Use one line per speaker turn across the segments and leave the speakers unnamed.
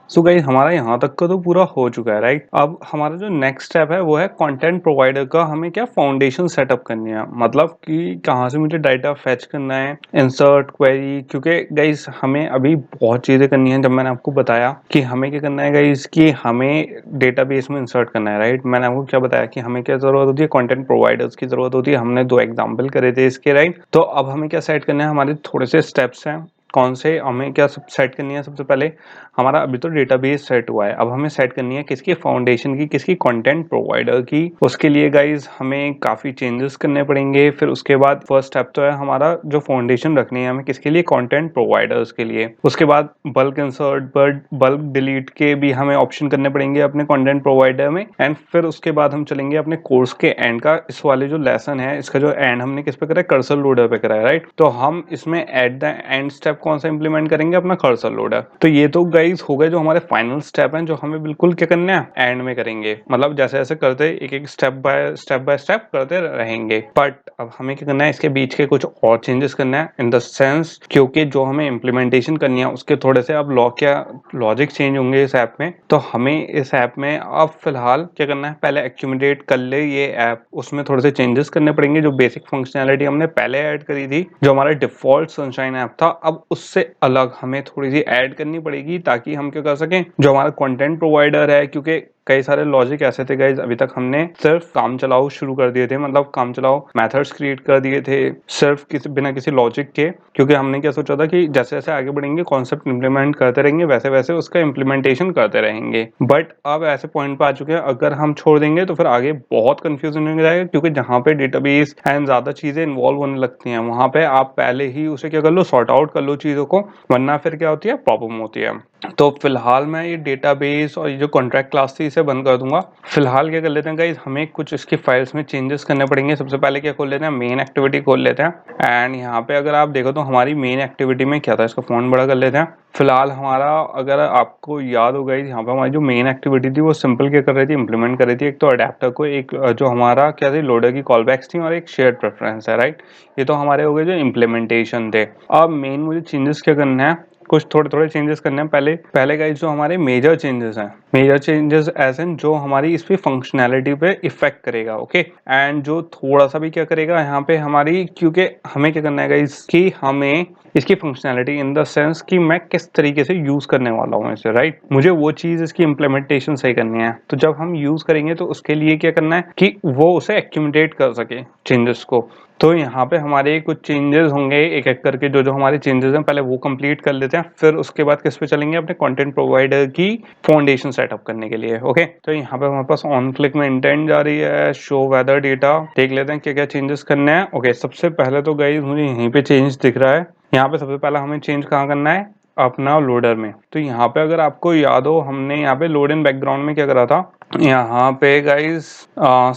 So guys हमारा यहाँ तक का तो पूरा हो चुका है राइट। अब हमारा जो नेक्स्ट स्टेप है वो है कंटेंट प्रोवाइडर का हमें क्या फाउंडेशन सेटअप करनी है, मतलब कि कहाँ से मुझे डाटा फेच करना है, इंसर्ट क्वेरी। क्योंकि गाइस हमें अभी बहुत चीजें करनी है। जब मैंने आपको बताया कि हमें क्या करना है गाइस कि हमें डेटाबेस में इंसर्ट करना है राइट, मैंने आपको क्या बताया कि हमें क्या जरूरत होती है, कंटेंट प्रोवाइडर्स की जरूरत होती है। हमने 2 एग्जाम्पल करे थे इसके राइट। तो अब हमें क्या सेट करना है, हमारे थोड़े से स्टेप्स हैं। कौन से हमें क्या सब सेट करनी है, सबसे पहले हमारा अभी तो डेटाबेस सेट हुआ है, अब हमें सेट करनी है किसकी, फाउंडेशन की, किसकी, कंटेंट प्रोवाइडर की। उसके लिए गाइज हमें काफी चेंजेस करने पड़ेंगे। फिर उसके बाद फर्स्ट स्टेप तो है हमारा जो फाउंडेशन रखनी है हमें किसके लिए, कंटेंट प्रोवाइडर्स के लिए। उसके बाद बल्क इंसर्ट बल्क डिलीट के भी हमें ऑप्शन करने पड़ेंगे अपने कंटेंट प्रोवाइडर में। एंड फिर उसके बाद हम चलेंगे अपने कोर्स के एंड का, इस वाले जो लेसन है इसका जो एंड हमने किस पे करा है, कर्सर लोडर पे करा है राइट। तो हम इसमें एट द एंड स्टेप कौन सा इंप्लीमेंट करेंगे, अपना कर्सर लोडर। तो ये तो गाइज हो गए जो हमारे फाइनल स्टेप हैं, जो हमें बिल्कुल क्या करना है, एंड में करेंगे। मतलब जैसे जैसे करते एक एक स्टेप बाय स्टेप करते रहेंगे। बट अब हमें क्या करना है, इसके बीच के कुछ और चेंजेस करना है इन द सेंस, क्योंकि जो हमें इम्प्लीमेंटेशन करनी है उसके थोड़े से अब लॉजिक चेंज होंगे इस ऐप में। तो हमें इस ऐप में अब फिलहाल क्या करना है, पहले एक्यूमुलेट कर ले ये ऐप, उसमें थोड़े से चेंजेस करने पड़ेंगे। जो बेसिक फंक्शनैलिटी हमने पहले ऐड करी थी, जो हमारा डिफॉल्ट सनशाइन ऐप था, अब उससे अलग हमें थोड़ी सी ऐड करनी पड़ेगी ताकि हम क्या कर सकें, जो हमारा कंटेंट प्रोवाइडर है। क्योंकि कई सारे लॉजिक ऐसे थे गाइज, अभी तक हमने सिर्फ काम चलाओ शुरू कर दिए थे, मतलब काम चलाओ मेथड्स क्रिएट कर दिए थे सिर्फ बिना किसी लॉजिक के। क्योंकि हमने क्या सोचा था कि जैसे जैसे आगे बढ़ेंगे कॉन्सेप्ट इंप्लीमेंट करते रहेंगे, वैसे वैसे उसका इंप्लीमेंटेशन करते रहेंगे। बट अब ऐसे पॉइंट पे आ चुके हैं, अगर हम छोड़ देंगे तो फिर आगे बहुत कंफ्यूजन हो जाएगा। क्योंकि जहाँ पे डेटाबेस एंड ज्यादा चीजें इन्वॉल्व होने लगती हैं, वहां पे आप पहले ही उसे क्या कर लो, सॉर्ट आउट कर लो चीजों को, वरना फिर क्या होती है, प्रॉब्लम होती है। तो फिलहाल मैं ये डेटाबेस और ये जो कॉन्ट्रैक्ट क्लास थी इसे बंद कर दूंगा। फिलहाल क्या कर लेते हैं गाइज, हमें कुछ इसकी फाइल्स में चेंजेस करने पड़ेंगे। सबसे पहले क्या खोल लेते हैं, मेन एक्टिविटी खोल लेते हैं। एंड यहाँ पे अगर आप देखो तो हमारी मेन एक्टिविटी में क्या था, इसका फॉन्ट बड़ा कर लेते हैं। फिलहाल हमारा, अगर आपको याद होगा, यहाँ पे हमारी जो मेन एक्टिविटी थी वो सिंपल क्या कर रही थी, इंप्लीमेंट कर रही थी। एक तो अडेप्टर को, एक जो हमारा क्या थी, लोडर की कॉलबैक्स थी, और एक शेयर्ड प्रेफरेंस है राइट। ये तो हमारे हो गए जो इम्प्लीमेंटेशन थे। अब मेन मुझे चेंजेस क्या करना है, कुछ थोड़े थोड़े चेंजेस करने हैं। पहले पहले गाइस जो हमारे मेजर चेंजेस हैं, मेजर चेंजेस ऐसे जो हमारी इस पे फंक्शनैलिटी पे इफेक्ट करेगा, ओके। एंड जो थोड़ा सा भी क्या करेगा यहाँ पे हमारी, क्योंकि हमें क्या करना है इसकी, हमें इसकी फंक्शनैलिटी इन द सेंस कि मैं किस तरीके से यूज करने वाला हूँ इसे राइट, मुझे वो चीज इसकी इम्प्लीमेंटेशन सही करनी है। तो जब हम यूज करेंगे तो उसके लिए क्या करना है कि वो उसे एक्यूमुलेट कर सके चेंजेस को। तो यहाँ पे हमारे कुछ चेंजेस होंगे एक एक करके, जो जो हमारे चेंजेस हैं पहले वो कंप्लीट कर लेते हैं। फिर उसके बाद किस पे चलेंगे, अपने कंटेंट प्रोवाइडर की फाउंडेशन सेटअप करने के लिए, ओके। तो यहाँ पे हमारे पास ऑन क्लिक में इंटेंट जा रही है, शो वेदर डेटा, देख लेते हैं क्या क्या चेंजेस करने हैं। ओके, सबसे पहले तो गाइस मुझे यहीं पे चेंज दिख रहा है। यहाँ पे सबसे पहला हमें चेंज कहाँ करना है, अपना लोडर में। तो यहाँ पे अगर आपको याद हो, हमने यहाँ पे लोड इन बैकग्राउंड में क्या करा था, यहाँ पे गाइस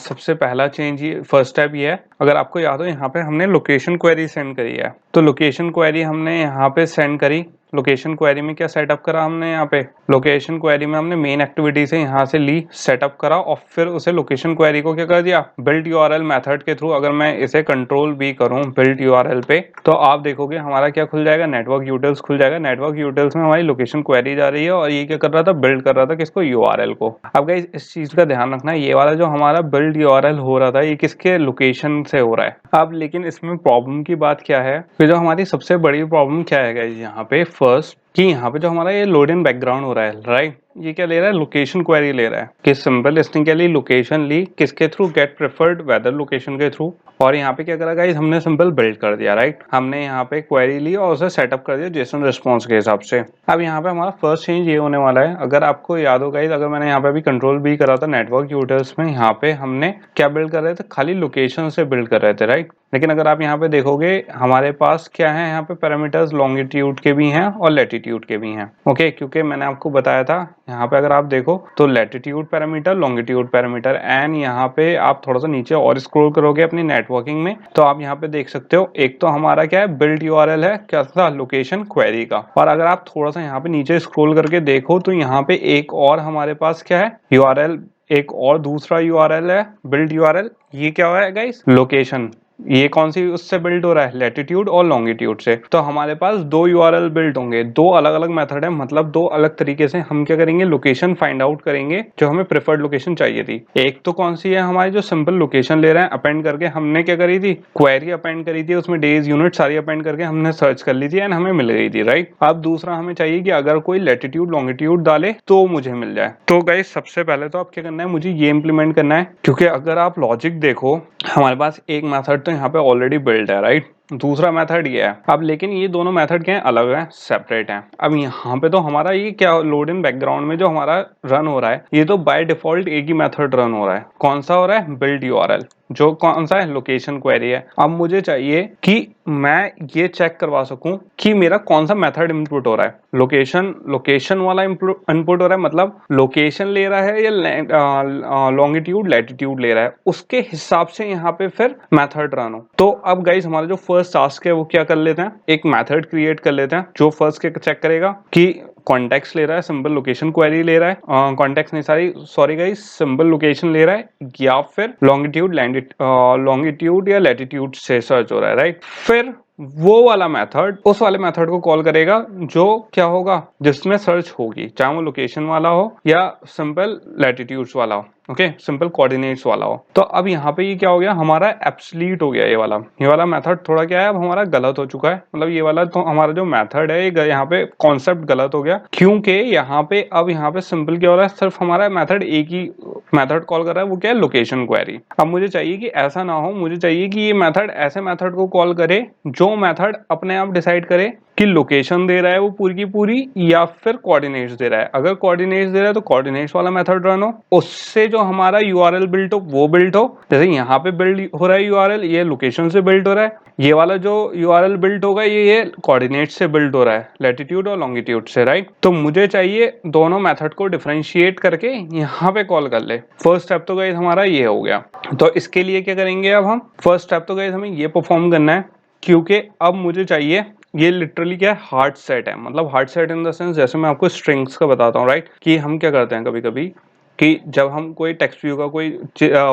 सबसे पहला चेंज, ये फर्स्ट स्टेप ये है। अगर आपको याद हो, यहाँ पे हमने लोकेशन क्वेरी सेंड करी है। तो लोकेशन क्वेरी हमने यहाँ पे सेंड करी। लोकेशन क्वेरी में क्या सेटअप करा हमने, यहाँ पे लोकेशन क्वेरी में हमने मेन एक्टिविटी से यहाँ से ली, सेटअप करा, और फिर उसे लोकेशन क्वेरी को क्या कर दिया, बिल्ड यूआरएल मेथड के थ्रू। अगर मैं इसे कंट्रोल भी करूँ बिल्ड यूआरएल पे, तो आप देखोगे हमारा क्या खुल जाएगा, नेटवर्क यूटिल्स खुल जाएगा। नेटवर्क यूटिल्स में हमारी लोकेशन क्वेरी जा रही है, और ये क्या कर रहा था, बिल्ड कर रहा था किसको, यूआरएल को। अब गाइस इस चीज का ध्यान रखना, ये वाला जो हमारा बिल्ड यूआरएल हो रहा था, ये किसके लोकेशन से हो रहा है। अब लेकिन इसमें प्रॉब्लम की बात क्या है, फिर जो हमारी सबसे बड़ी प्रॉब्लम क्या है गाइस, यहाँ पे फर्स्ट कि यहाँ पे जो हमारा ये लोड इन बैकग्राउंड हो रहा है राइट, ये क्या ले रहा है, लोकेशन क्वेरी ले रहा है। कि सिंपल लिस्टिंग के लिए लोकेशन ली, किसके through, get preferred weather location के थ्रू। और यहाँ पे क्या करा गाइस, हमने सिंपल बिल्ड कर दिया राइट। हमने यहाँ पे क्वेरी ली और उसे सेटअप कर दिया जेसन रिस्पॉन्स के हिसाब से। अब यहाँ पे हमारा फर्स्ट चेंज ये होने वाला है, अगर आपको याद हो गाइस, अगर मैंने यहाँ पे अभी कंट्रोल भी करा था नेटवर्क यूटिल्स में, यहाँ पे हमने क्या बिल्ड कर रहे थे, खाली लोकेशन से बिल्ड कर रहे थे राइट। लेकिन अगर आप यहाँ पे देखोगे हमारे पास क्या है, यहाँ पे पैरामीटर्स लॉन्गिट्यूड के भी हैं और लैटिट्यूड के भी हैं, ओके। क्योंकि मैंने आपको बताया था यहाँ पे अगर आप देखो तो latitude parameter, longitude parameter. And यहाँ पे आप थोड़ा सा नीचे और स्क्रॉल करोगे अपनी नेटवर्किंग में, तो आप यहाँ पे देख सकते हो, एक तो हमारा क्या है, बिल्ड यूआरएल है क्या था, लोकेशन क्वेरी का। और अगर आप थोड़ा सा यहाँ पे नीचे स्क्रॉल करके देखो तो यहाँ पे एक और हमारे पास क्या है, यूआरएल, एक और दूसरा यूआरएल है बिल्ड यूआरएल। ये क्या है गाइस, लोकेशन। ये कौन सी उससे बिल्ड हो रहा है, लैटिट्यूड और लॉन्गिट्यूड से। तो हमारे पास दो यूआरएल बिल्ड होंगे, दो अलग अलग मेथड है, मतलब दो अलग तरीके से हम क्या करेंगे, लोकेशन फाइंड आउट करेंगे जो हमें प्रेफर्ड लोकेशन चाहिए थी। एक तो कौन सी है हमारी, जो सिंपल लोकेशन ले रहे हैं अपेंड करके, हमने क्या करी थी, क्वेरी अपेंड करी थी, उसमें डेज यूनिट सारी अपेंड करके हमने सर्च कर ली थी एंड हमें मिल गई थी, राइट। अब दूसरा हमें चाहिए कि अगर कोई लैटिट्यूड लॉन्गिट्यूड डाले तो मुझे मिल जाए। तो गाइस सबसे पहले तो आप क्या करना है, मुझे ये इंप्लीमेंट करना है, क्योंकि अगर आप लॉजिक देखो हमारे पास एक मेथड तो यहाँ पे ऑलरेडी बिल्ड है, राइट। दूसरा मेथड ये है। अब लेकिन ये दोनों मेथड क्या है, अलग है, सेपरेट है। अब यहाँ पे तो हमारा ये क्या लोड इन बैकग्राउंड में जो हमारा रन हो रहा है, ये तो बाय डिफॉल्ट एक ही मेथड रन हो रहा है। कौन सा हो रहा है, बिल्ड यूआरएल, जो कौन सा है, लोकेशन क्वेरी है। अब मुझे चाहिए कि मैं ये चेक करवा सकूं कि मेरा कौन सा मेथड इनपुट हो रहा है। लोकेशन वाला इनपुट हो रहा है, मतलब लोकेशन ले रहा है या लॉन्गिट्यूड लैटिट्यूड ले रहा है, उसके हिसाब से यहाँ पे फिर मेथड रन हो। तो अब गाइस हमारा जो फर्स्ट टास्क है वो क्या कर लेते हैं, एक मेथड क्रिएट कर लेते हैं जो फर्स्ट चेक करेगा कि कॉन्टेक्स्ट ले रहा है, सिंपल लोकेशन क्वेरी ले रहा है, कॉन्टेक्स्ट नहीं सॉरी गाइस, सिंपल लोकेशन ले रहा है या फिर लॉन्गिट्यूड या लैटिट्यूड से सर्च हो रहा है, राइट। फिर वो वाला मेथड उस वाले मेथड को कॉल करेगा जो क्या होगा, जिसमें सर्च होगी, चाहे वो लोकेशन वाला हो या सिंपल लैटिट्यूड्स वाला हो, ओके, सिंपल कोऑर्डिनेट्स वाला हो। तो अब यहाँ पे ये क्या हो गया, हमारा एब्सोल्यूट हो गया ये वाला मेथड थोड़ा क्या है, अब हमारा गलत हो चुका है। मतलब ये वाला तो हमारा जो मेथड है ये यहाँ पे कॉन्सेप्ट गलत हो गया, क्योंकि यहाँ पे अब यहाँ पे सिंपल क्या हो रहा है, सिर्फ हमारा मेथड एक ही मेथड कॉल कर रहा है, वो क्या है, लोकेशन क्वेरी। अब मुझे चाहिए कि ऐसा ना हो, मुझे चाहिए कि ये मेथड ऐसे मेथड को कॉल करे जो मेथड अपने आप डिसाइड करे कि लोकेशन दे रहा है वो पूरी की पूरी या फिर कोऑर्डिनेट्स दे रहा है। अगर कोऑर्डिनेट्स दे रहा है तो कोऑर्डिनेट्स वाला मेथड रन हो, उससे जो हमारा यूआरएल बिल्ड हो वो बिल्ड हो। जैसे यहाँ पे बिल्ड हो रहा है यूआरएल, ये लोकेशन से बिल्ड हो रहा है, ये वाला जो यूआरएल बिल्ड होगा ये कोऑर्डिनेट से बिल्ड हो रहा है, लैटिट्यूड और लॉन्गिट्यूड से, राइट। तो मुझे चाहिए दोनों मेथड को डिफरेंशिएट करके यहाँ पे कॉल कर ले। फर्स्ट स्टेप तो गाइस हमारा ये हो गया। तो इसके लिए क्या करेंगे, अब हम फर्स्ट स्टेप तो गाइस हमें ये परफॉर्म करना है, क्योंकि अब मुझे चाहिए, ये लिटरली क्या है, हार्ड सेट है। मतलब hard set in the sense, जैसे मैं आपको स्ट्रिंग्स का बताता हूँ, राइट, कि हम क्या करते हैं कभी कभी कि जब हम कोई टेक्स्ट व्यू का कोई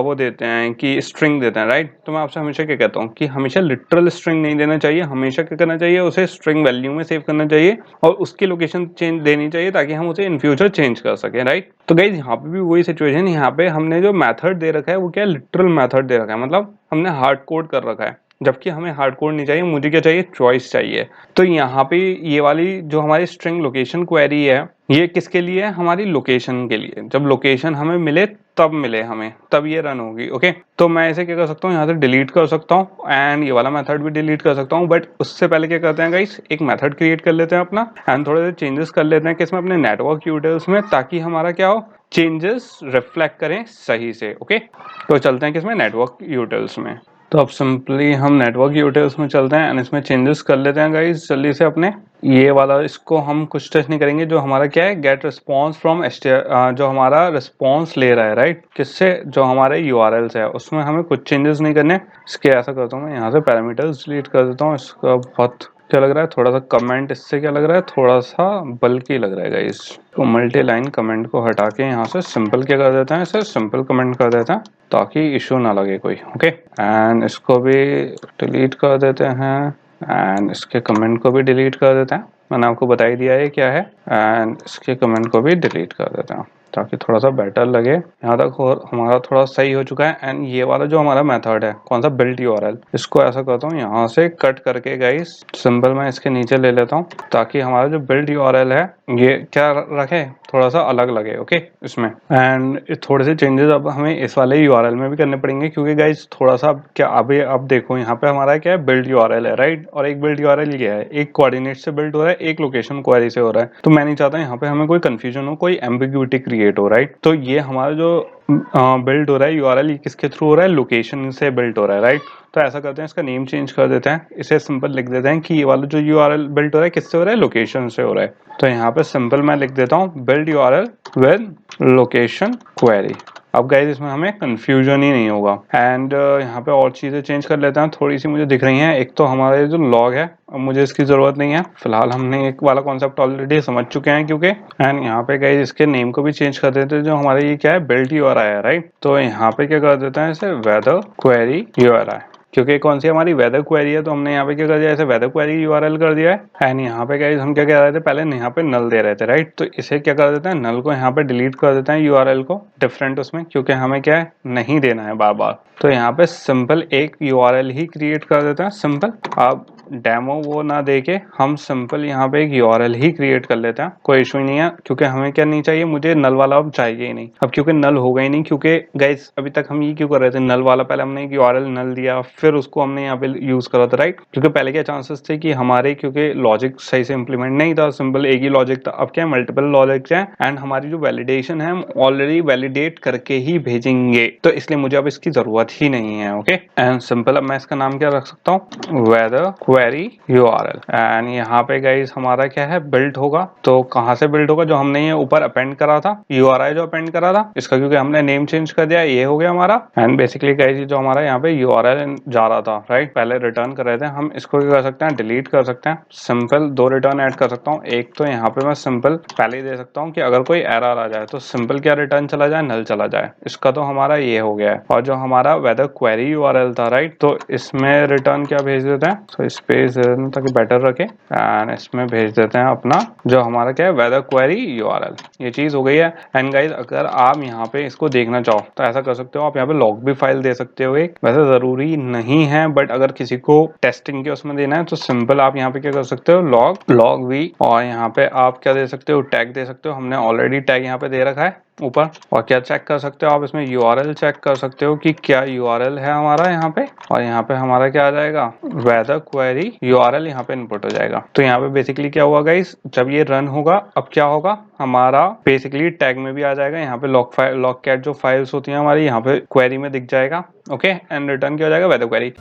वो देते हैं कि स्ट्रिंग देते हैं, राइट। तो मैं आपसे हमेशा क्या कहता हूँ कि हमेशा लिटरल स्ट्रिंग नहीं देना चाहिए, हमेशा क्या करना चाहिए, उसे स्ट्रिंग वैल्यू में सेव करना चाहिए और उसकी लोकेशन चेंज देनी चाहिए ताकि हम उसे इन फ्यूचर चेंज कर सकें, राइट। तो गाइस यहाँ पे भी वही सिचुएशन, यहाँ पे हमने जो मेथड दे रखा है वो क्या लिटरल मेथड दे रखा है, मतलब हमने हार्ड कोड कर रखा है, जबकि हमें हार्ड कोड नहीं चाहिए, मुझे क्या चाहिए, चॉइस चाहिए। तो यहाँ पे ये वाली जो हमारी स्ट्रिंग लोकेशन क्वेरी है, ये किसके लिए है, हमारी लोकेशन के लिए। जब लोकेशन हमें मिले तब मिले हमें, तब ये रन होगी, ओके। तो मैं इसे क्या कर सकता हूँ, यहाँ से डिलीट कर सकता हूँ एंड ये वाला मेथड भी डिलीट कर सकता हूँ। बट उससे पहले क्या करते हैं गाइस, एक मेथड क्रिएट कर लेते हैं अपना एंड थोड़े से चेंजेस कर लेते हैं किसमें, अपने नेटवर्क यूटिल्स में, ताकि हमारा क्या हो, चेंजेस रिफ्लेक्ट करें सही से, ओके। तो चलते हैं किसमें, नेटवर्क यूटिल्स में। तो अब सिंपली हम नेटवर्क यूटिल्स में चलते हैं एंड इसमें चेंजेस कर लेते हैं गाइस जल्दी से अपने। ये वाला इसको हम कुछ टच नहीं करेंगे, जो हमारा क्या है, गेट रिस्पॉन्स फ्रॉम जो हमारा रिस्पॉन्स ले रहा है, राइट, किससे, जो हमारे यूआरएल्स है, उसमें हमें कुछ चेंजेस नहीं करने। इसके ऐसा करता हूँ मैं, यहाँ से पैरामीटर्स डिलीट कर देता हूँ। इसका बहुत क्या लग रहा है, थोड़ा सा कमेंट, इससे क्या लग रहा है, थोड़ा सा बल्कि लग रहा है गाइस। तो मल्टी लाइन कमेंट को हटा के यहाँ से सिंपल क्या कर देते हैं, इसे सिंपल कमेंट कर देते हैं ताकि इशू ना लगे कोई, ओके। एंड इसको भी डिलीट कर देते हैं एंड इसके कमेंट को भी डिलीट कर देते हैं। मैंने आपको बता ही दिया है क्या है, एंड इसके कमेंट को भी डिलीट कर देते हैं ताकि थोड़ा सा बेटर लगे। यहाँ तक और हमारा थोड़ा सही हो चुका है। एंड ये वाला जो हमारा मेथड है, कौन सा, बिल्ड यूआरएल, इसको ऐसा करता हूँ यहाँ से कट करके गाइस, सिंबल मैं इसके नीचे ले लेता हूँ ताकि हमारा जो बिल्ड यूआरएल है ये क्या रखे, थोड़ा सा अलग लगे, ओके, इसमें। एंड थोड़े से चेंजेस अब हमें इस वाले यूआरएल में भी करने पड़ेंगे, क्योंकि गाइस थोड़ा सा क्या, अभी अब देखो यहाँ पे हमारा क्या है, बिल्ड यूआरएल है, राइट, और एक बिल्ड यूआरएल ये है, एक कोऑर्डिनेट से बिल्ड हो रहा है, एक लोकेशन क्वेरी से हो रहा है। तो मैं नहीं चाहता यहाँ पे हमें कोई कंफ्यूजन हो, कोई एम्बिग्यूटी क्रिएट हो, राइट। तो ये हमारा जो बिल्ड हो रहा है यूआरएल, किसके थ्रू हो रहा है, लोकेशन से बिल्ड हो रहा है, राइट। तो ऐसा करते हैं, इसका नेम चेंज कर देते हैं, इसे सिंपल लिख देते हैं कि ये वाला जो यूआरएल बिल्ड हो रहा है किससे हो रहा है, लोकेशन से हो रहा है। तो यहाँ पे सिंपल मैं लिख देता हूँ build URL with location query. अब गाइस इसमें हमें कंफ्यूजन ही नहीं होगा। एंड यहाँ पे और चीज़ें चेंज कर लेते हैं, थोड़ी सी मुझे दिख रही हैं। एक तो हमारा ये जो लॉग है, अब मुझे इसकी ज़रूरत नहीं है फिलहाल, हमने एक वाला कॉन्सेप्ट ऑलरेडी समझ चुके हैं क्योंकि। एंड यहाँ पे गाइस इसके नेम को भी चेंज कर देते हैं, जो हमारे ये क्या है, बिल्ड यूआरआई है, राइट। तो यहाँ पे क्या कर देते हैं, इसे वेदर क्वेरी यूआरआई। क्योंकि कौन सी हमारी वेदर क्वेरी है, तो हमने यहाँ पे क्या कर दिया, ऐसे वेदर क्वेरी यूआरएल कर दिया है। एंड यहाँ पे गाइस हम क्या कह रहे थे, पहले यहाँ पे नल दे रहे थे, राइट। तो इसे क्या कर देते हैं, नल को यहाँ पे डिलीट कर देते हैं यूआरएल को डिफरेंट उसमें, क्योंकि हमें क्या है, नहीं देना है बार बार। तो यहाँ पे सिंपल एक यूआरएल ही क्रिएट कर देते हैं, सिंपल। अब डेमो वो ना देके हम सिंपल यहाँ पे एक यूआरएल ही क्रिएट कर लेते हैं, कोई इशू नहीं है। क्योंकि हमें क्या नहीं चाहिए, मुझे नल वाला अब चाहिए ही नहीं। अब क्योंकि नल होगा ही नहीं, क्योंकि गाइस अभी तक हम ये क्यों कर रहे थे, नल वाला पहले हमने एक यूआरएल नल दिया, फिर उसको हमने यहाँ पे यूज करा था, राइट। क्योंकि पहले क्या चांसेस थे कि हमारे, क्योंकि लॉजिक सही से इंप्लीमेंट नहीं था, सिंपल एक ही लॉजिक था। अब क्या है, मल्टीपल लॉजिक है, एंड हमारी जो वैलिडेशन है हम ऑलरेडी वैलिडेट करके ही भेजेंगे, तो इसलिए मुझे अब इसकी जरूरत ही नहीं है। ओके, एंड सिंपल अब मैं इसका नाम क्या रख सकता हूँ, वेदर क्वेरी यूआरएल। एंड यहाँ पे गाइस हमारा क्या है, बिल्ड होगा। तो कहाँ से बिल्ड होगा, जो हमने ये ऊपर अपेंड करा था, यूआरआई जो अपेंड करा था इसका, क्योंकि हमने नेम चेंज कर दिया, ये हो गया हमारा। एंड बेसिकली गाइस जो हमारा यहाँ पे यूआरएल जा रहा था, राइट, पहले रिटर्न कर रहे थे हम, इसको क्या कर सकते हैं, डिलीट कर सकते हैं। सिंपल दो रिटर्न ऐड कर सकता हूँ। एक तो यहाँ पे मैं सिंपल पहले ही दे सकता हूँ कि अगर कोई एरर आ जाए तो सिंपल क्या रिटर्न चला जाए, नल चला जाए। इसका तो हमारा ये हो गया है। और जो हमारा वेदर क्वेरी यूआरएल था, राइट, तो इसमें रिटर्न क्या भेज देते हैं, तो स्पेस ताकि बेटर रखे, एंड इसमें भेज देते हैं अपना जो हमारा क्या है, वेदर क्वेरी यूआरएल। ये चीज हो गई है। एंड गाइस अगर आप यहाँ पे इसको देखना चाहो तो ऐसा कर सकते हो, आप यहाँ पे लॉग भी फाइल दे सकते हो। एक वैसे जरूरी नहीं है, बट अगर किसी को टेस्टिंग के उसमें देना है तो सिंपल आप यहाँ पे क्या कर सकते हो, लॉग भी, और यहाँ पे आप क्या दे सकते हो, टैग दे सकते हो। हमने ऑलरेडी टैग यहाँ पे दे रखा है ऊपर। और क्या चेक कर सकते हो आप, इसमें यूआरएल चेक कर सकते हो कि क्या यूआरएल है हमारा यहाँ पे, और यहाँ पे हमारा क्या आ जाएगा, वेदर क्वेरी यूआरएल यहाँ पे इनपुट हो जाएगा। तो यहाँ पे बेसिकली क्या हुआ गाइस, जब ये रन होगा अब क्या होगा, हमारा बेसिकली टैग में भी आ जाएगा, यहाँ पे लॉग कैट जो फाइल्स होती हैं हमारी यहाँ पे क्वेरी में दिख जाएगा। ओके, एंड रिटर्न क्या हो जाएगा, वेदर क्वेरी।